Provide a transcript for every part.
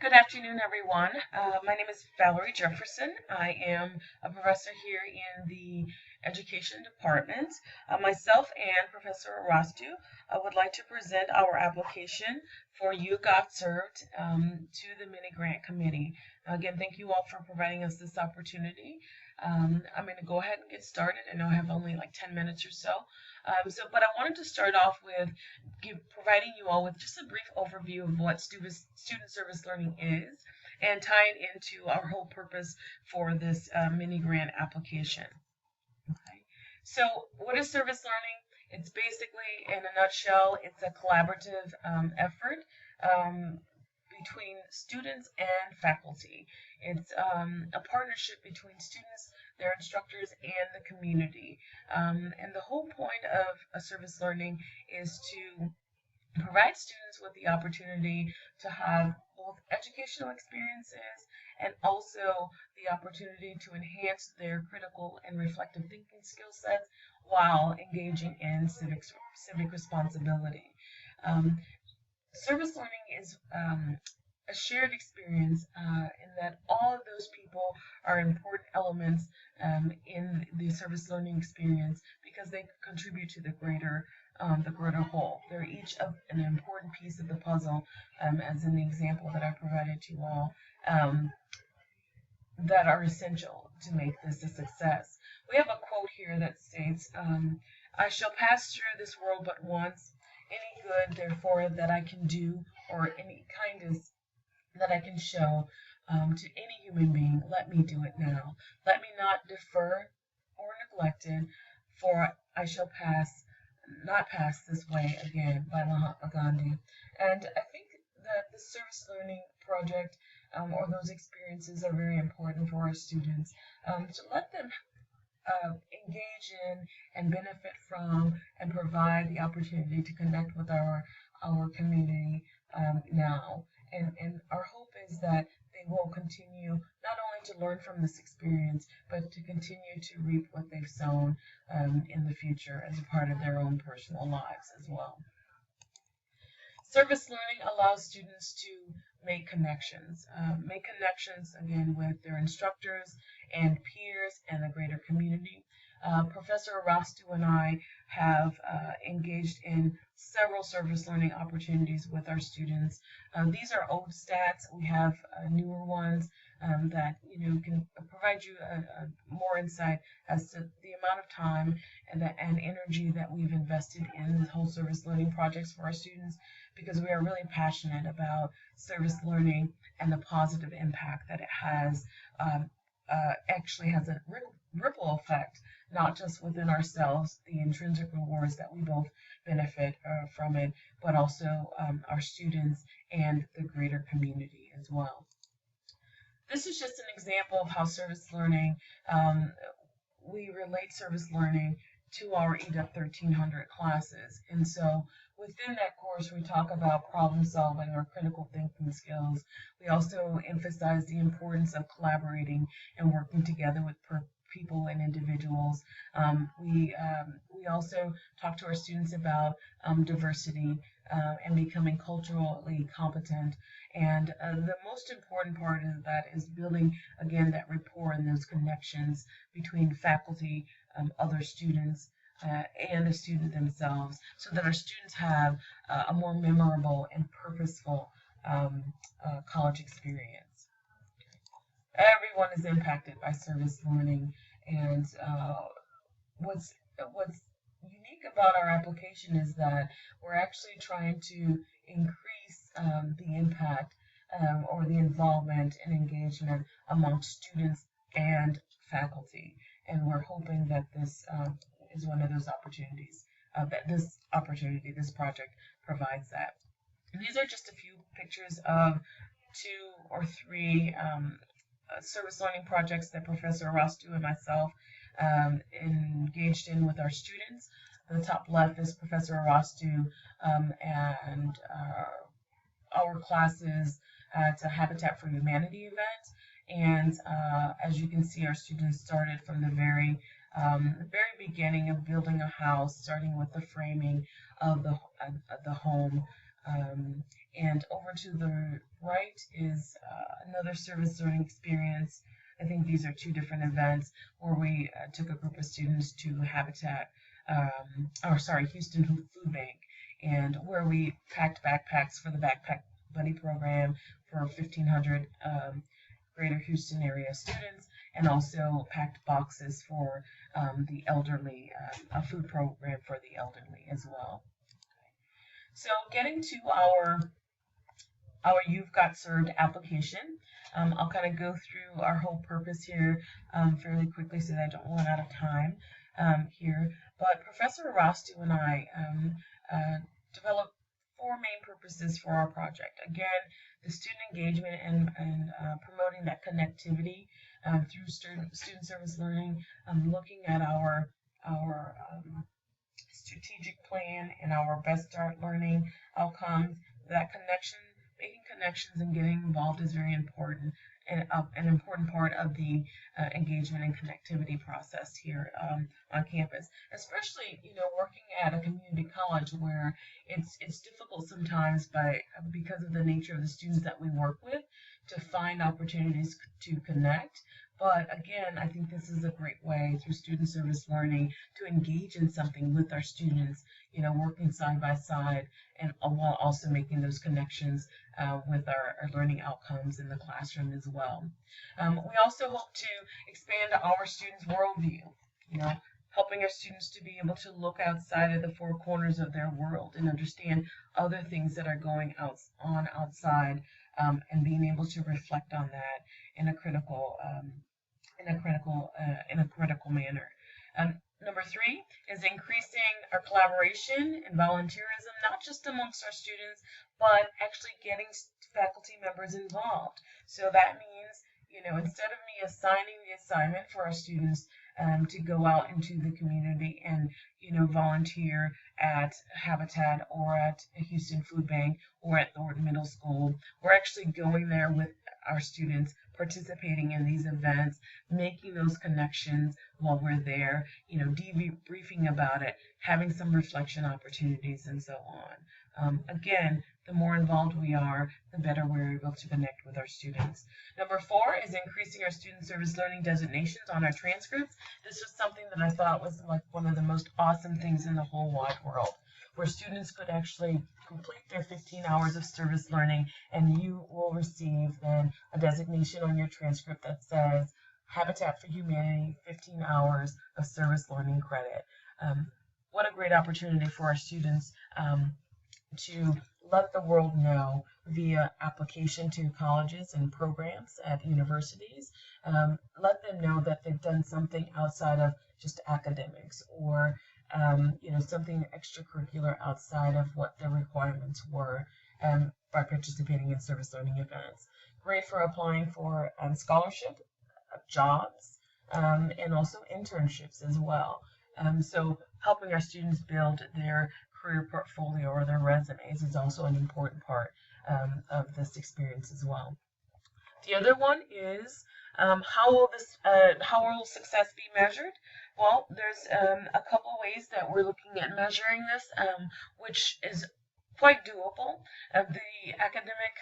Good afternoon, everyone. My name is Valerie Jefferson. I am a professor here in the Education Department. Myself and Professor Arastu would like to present our application for You Got Served to the Mini Grant Committee. Again, thank you all for providing us this opportunity. I'm going to go ahead and get started. I know I have only like 10 minutes or so. But I wanted to start off with providing you all with just a brief overview of what student service learning is and tie it into our whole purpose for this mini grant application. Okay. So what is service learning? It's basically, in a nutshell, it's a collaborative effort between students and faculty. It's a partnership between students, their instructors, and the community. And the whole point of a service learning is to provide students with the opportunity to have both educational experiences and also the opportunity to enhance their critical and reflective thinking skill sets while engaging in civic responsibility. Um, Service learning is a shared experience in that all of those people are important elements in the service learning experience because they contribute to the greater whole. They're each an important piece of the puzzle, as in the example that I provided to you all, that are essential to make this a success. We have a quote here that states, I shall pass through this world but once. Any good, therefore, that I can do, or any kindness that I can show to any human being, let me do it now. Let me not defer or neglect it, for I shall not pass this way again, by Mahatma Gandhi. And I think that the service learning project or those experiences are very important for our students to let them engage in and benefit from and provide the opportunity to connect with our community now. And our hope is that they will continue not only to learn from this experience, but to continue to reap what they've sown in the future as a part of their own personal lives as well. Service learning allows students to make connections again with their instructors and peers and the greater community. Professor Arastu and I have engaged in several service learning opportunities with our students. These are old stats. We have newer ones that can provide you more insight as to the amount of time and energy that we've invested in the whole service learning projects for our students, because we are really passionate about service learning and the positive impact that it has. Actually has a ripple effect, not just within ourselves, the intrinsic rewards that we both benefit from it, but also our students and the greater community as well. This is just an example of how service learning, we relate service learning to our EDUC 1300 classes. And so within that course, we talk about problem solving or critical thinking skills. We also emphasize the importance of collaborating and working together with people and individuals. We also talk to our students about diversity and becoming culturally competent. And the most important part of that is building, again, that rapport and those connections between faculty, other students, and the student themselves, so that our students have a more memorable and purposeful college experience. Everyone is impacted by service learning, and what's unique about our application is that we're actually trying to increase the impact or the involvement and engagement amongst students and faculty, and we're hoping that this is one of those opportunities this project provides that. And these are just a few pictures of 2 or 3 service learning projects that Professor Arastu and myself engaged in with our students. On the top left is Professor Arastu and our classes at a Habitat for Humanity event. And as you can see, our students started from the very beginning of building a house, starting with the framing of the home, And over to the right is another service learning experience. I think these are two different events where we took a group of students to Houston Food Bank, and where we packed backpacks for the Backpack Buddy program for 1,500 Greater Houston area students, and also packed boxes for the elderly, a food program for the elderly as well. So getting to our You've Got Served application, I'll kind of go through our whole purpose here fairly quickly so that I don't run out of time here. But Professor Arastu and I developed four main purposes for our project. Again, the student engagement and promoting that connectivity through student service learning, looking at our strategic plan and our Best Start learning outcomes. That connection, making connections and getting involved is very important, and an important part of the engagement and connectivity process here on campus, especially working at a community college where it's difficult sometimes because of the nature of the students that we work with to find opportunities to connect. But again, I think this is a great way through student service learning to engage in something with our students, working side by side, and while also making those connections with our learning outcomes in the classroom as well. We also hope to expand our students' worldview, helping our students to be able to look outside of the four corners of their world and understand other things that are going on outside, and being able to reflect on that in a critical manner. Number three is increasing our collaboration and volunteerism, not just amongst our students, but actually getting faculty members involved. So that means, instead of me assigning the assignment for our students to go out into the community and, volunteer at Habitat or at Houston Food Bank or at Thornton Middle School, we're actually going there with our students, participating in these events, making those connections while we're there, debriefing about it, having some reflection opportunities, and so on. Again, the more involved we are, the better we're able to connect with our students. Number four is increasing our student service learning designations on our transcripts. This was something that I thought was like one of the most awesome things in the whole wide world, where students could actually complete their 15 hours of service learning, and you will receive then a designation on your transcript that says Habitat for Humanity 15 hours of service learning credit. What a great opportunity for our students to let the world know via application to colleges and programs at universities. Let them know that they've done something outside of just academics, or something extracurricular outside of what their requirements were by participating in service learning events. Great for applying for scholarship, jobs, and also internships as well. So helping our students build their career portfolio or their resumes is also an important part of this experience as well. The other one is how will success be measured? Well, there's a couple ways that we're looking at measuring this, which is quite doable. The Academic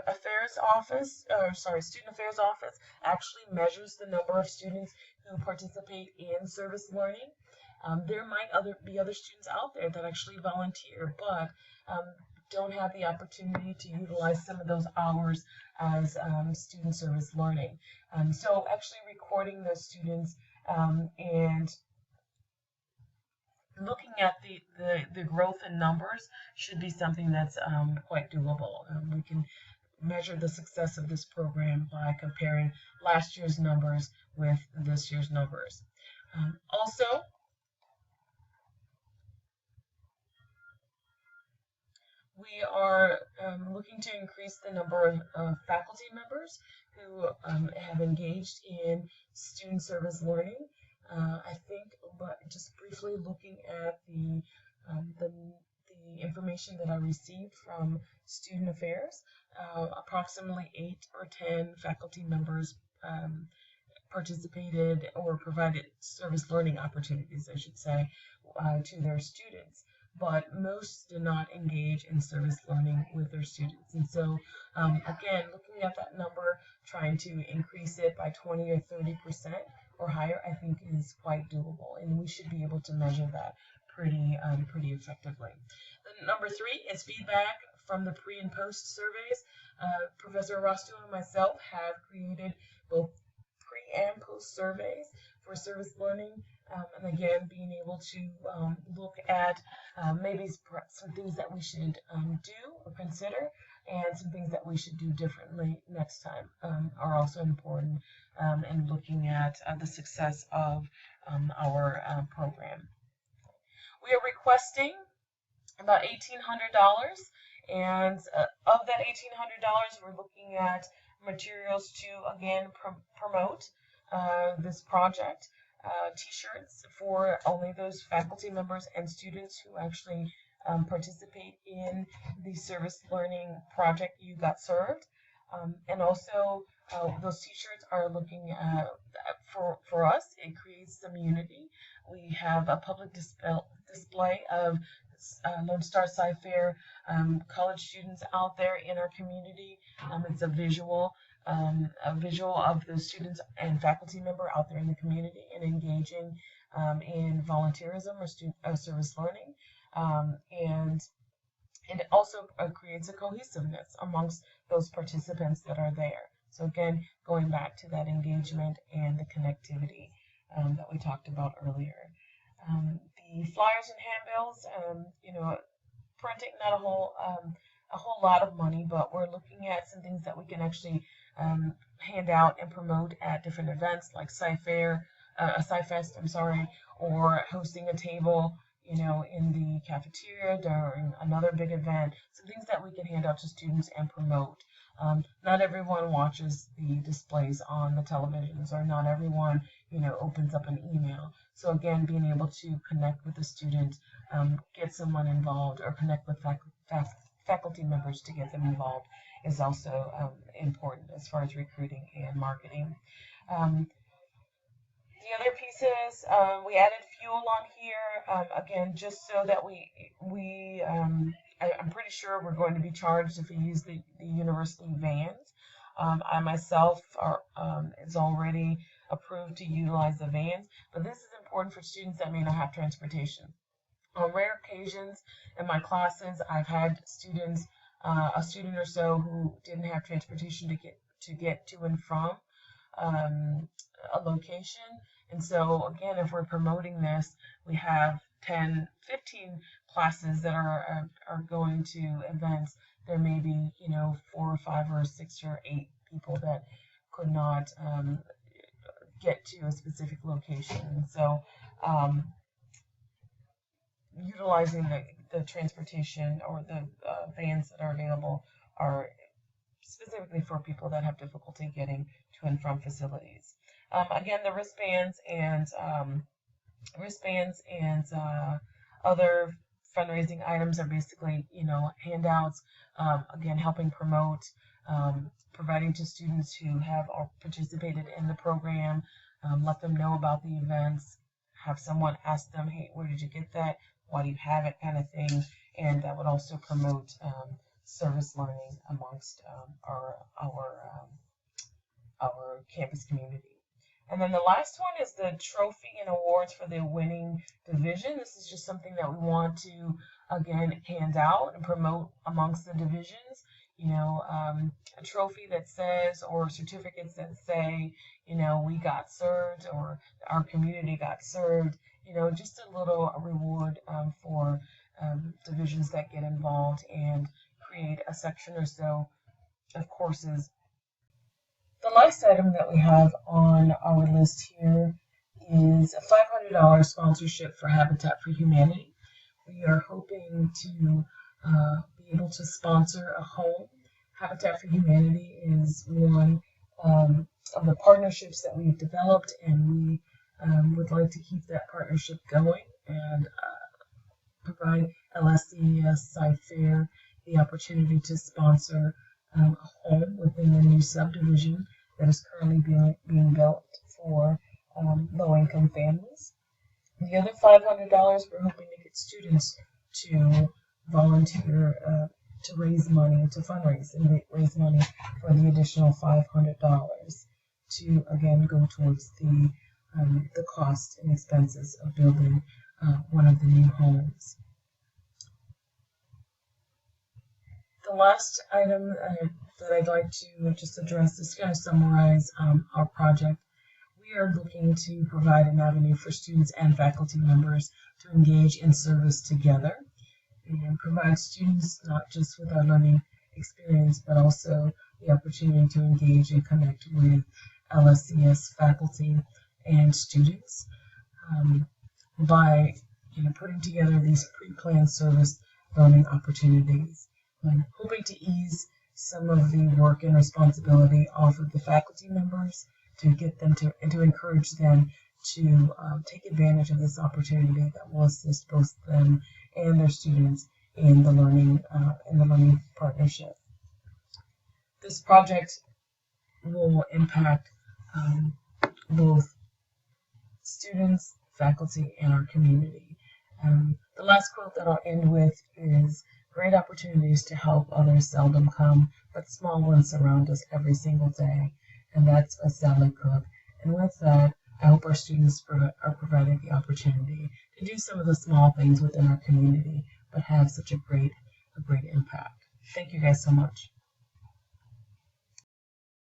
Affairs Office, Student Affairs Office, actually measures the number of students who participate in service learning. There might be other students out there that actually volunteer, but don't have the opportunity to utilize some of those hours as student service learning. So actually recording those students and looking at the growth in numbers should be something that's quite doable. We can measure the success of this program by comparing last year's numbers with this year's numbers. Also, we are looking to increase the number of faculty members who have engaged in student service learning. I think, but just briefly looking at the information that I received from Student Affairs, approximately 8 or 10 faculty members participated or provided service learning opportunities, I should say, to their students. but most did not engage in service learning with their students. And so, again, looking at that number, trying to increase it by 20 or 30% or higher, I think is quite doable, and we should be able to measure that pretty effectively. Then number 3 is feedback from the pre and post surveys. Professor Arastu and myself have created both pre and post surveys for service learning, and again, being able to look at maybe some things that we should do or consider, and some things that we should do differently next time are also important in looking at the success of our program. We are requesting about $1,800, and of that $1,800, we're looking at materials to again promote this project. T-shirts for only those faculty members and students who actually participate in the service learning project You Got Served. And also those T-shirts are looking at, for us, it creates some unity. We have a public display of Lone Star Sci-Fair college students out there in our community. It's a visual of the students and faculty member out there in the community and engaging in volunteerism or service learning. And it also creates a cohesiveness amongst those participants that are there. So again, going back to that engagement and the connectivity that we talked about earlier. The flyers and handbills, printing, not a whole lot of money, but we're looking at some things that we can actually hand out and promote at different events like Sci-Fest, or hosting a table, in the cafeteria during another big event. Some things that we can hand out to students and promote. Not everyone watches the displays on the televisions, or not everyone, opens up an email. So again, being able to connect with the student, get someone involved, or connect with faculty members to get them involved is also important as far as recruiting and marketing. The other pieces, we added fuel on here, again, just so that I'm pretty sure we're going to be charged if we use the university vans. I myself is already approved to utilize the vans, but this is important for students that may not have transportation. On rare occasions in my classes, I've had students, a student or so, who didn't have transportation to get to and from a location. And so again, if we're promoting this, we have 10, 15 classes that are going to events. There may be 4 or 5 or 6 or 8 people that could not get to a specific location. And so utilizing the transportation or the vans that are available are specifically for people that have difficulty getting to and from facilities. Again, the wristbands and other fundraising items are basically, handouts, again, helping promote, providing to students who have participated in the program, let them know about the events, have someone ask them, hey, where did you get that? Why do you have it, kind of thing. And that would also promote service learning amongst our campus community. And then the last one is the trophy and awards for the winning division. This is just something that we want to, again, hand out and promote amongst the divisions. A trophy that says, or certificates that say, we got served, or our community got served. Just a little reward for divisions that get involved and create a section or so of courses. The last item that we have on our list here is a $500 sponsorship for Habitat for Humanity. We are hoping to be able to sponsor a home. Habitat for Humanity is one of the partnerships that we've developed, and we would like to keep that partnership going and provide LSCES Sci-Fair the opportunity to sponsor a home within the new subdivision that is currently being built for low-income families. The other $500, we're hoping to get students to volunteer to raise money, to fundraise and raise money for the additional $500 to again go towards the cost and expenses of building one of the new homes. The last item that I'd like to just address is going to summarize our project. We are looking to provide an avenue for students and faculty members to engage in service together and provide students not just with our learning experience, but also the opportunity to engage and connect with LSCS faculty and students by putting together these pre-planned service learning opportunities. I'm hoping to ease some of the work and responsibility off of the faculty members to get them to and to encourage them to take advantage of this opportunity that will assist both them and their students in the learning partnership. This project will impact both students, faculty, and our community. The last quote that I'll end with is, "Great opportunities to help others seldom come, but small ones surround us every single day." And that's a Sally Cook. And with that, I hope our students are provided the opportunity to do some of the small things within our community, but have such a great impact. Thank you guys so much.